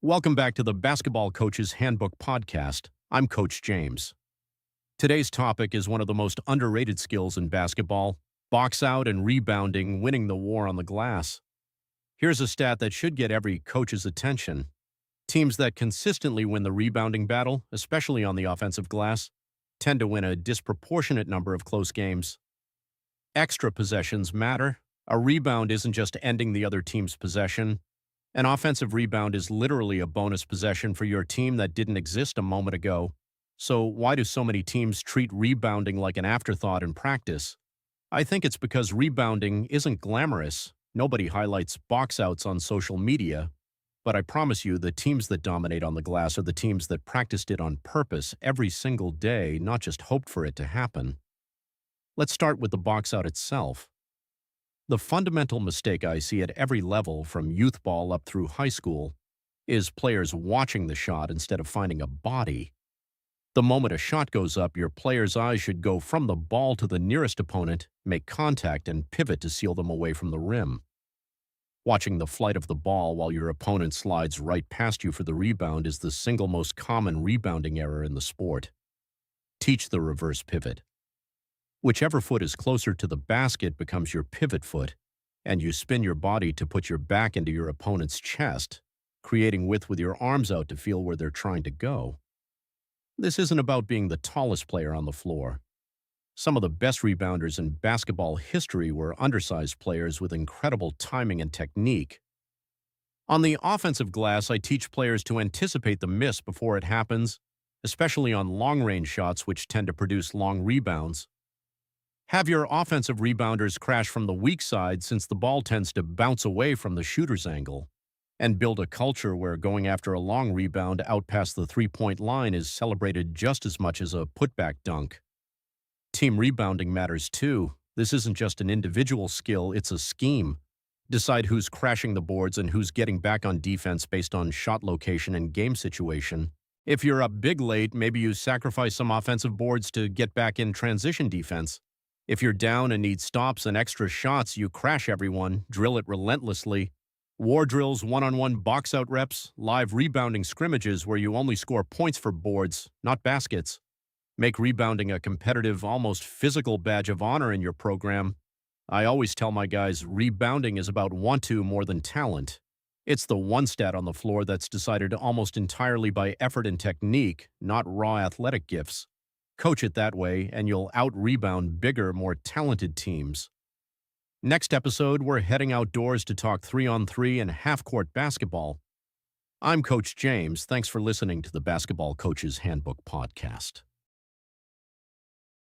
Welcome back to the Basketball Coach's Handbook podcast. I'm Coach James. Today's topic is one of the most underrated skills in basketball: box out and rebounding, winning the war on the glass. Here's a stat that should get every coach's attention. Teams that consistently win the rebounding battle, especially on the offensive glass, tend to win a disproportionate number of close games. Extra possessions matter. A rebound isn't just ending the other team's possession. An offensive rebound is literally a bonus possession for your team that didn't exist a moment ago. So why do so many teams treat rebounding like an afterthought in practice? I think it's because rebounding isn't glamorous. Nobody highlights box outs on social media. But I promise you, the teams that dominate on the glass are the teams that practiced it on purpose every single day, not just hoped for it to happen. Let's start with the box out itself. The fundamental mistake I see at every level, from youth ball up through high school, is players watching the shot instead of finding a body. The moment a shot goes up, your player's eyes should go from the ball to the nearest opponent, make contact, and pivot to seal them away from the rim. Watching the flight of the ball while your opponent slides right past you for the rebound is the single most common rebounding error in the sport. Teach the reverse pivot. Whichever foot is closer to the basket becomes your pivot foot, and you spin your body to put your back into your opponent's chest, creating width with your arms out to feel where they're trying to go. This isn't about being the tallest player on the floor. Some of the best rebounders in basketball history were undersized players with incredible timing and technique. On the offensive glass, I teach players to anticipate the miss before it happens, especially on long-range shots which tend to produce long rebounds. Have your offensive rebounders crash from the weak side, since the ball tends to bounce away from the shooter's angle, and build a culture where going after a long rebound out past the three-point line is celebrated just as much as a putback dunk. Team rebounding matters too. This isn't just an individual skill, it's a scheme. Decide who's crashing the boards and who's getting back on defense based on shot location and game situation. If you're up big late, maybe you sacrifice some offensive boards to get back in transition defense. If you're down and need stops and extra shots, you crash everyone, drill it relentlessly. War drills, one-on-one box-out reps, live rebounding scrimmages where you only score points for boards, not baskets. Make rebounding a competitive, almost physical badge of honor in your program. I always tell my guys, rebounding is about want-to more than talent. It's the one stat on the floor that's decided almost entirely by effort and technique, not raw athletic gifts. Coach it that way, and you'll out-rebound bigger, more talented teams. Next episode, we're heading outdoors to talk 3-on-3 and half-court basketball. I'm Coach James. Thanks for listening to the Basketball Coach's Handbook podcast.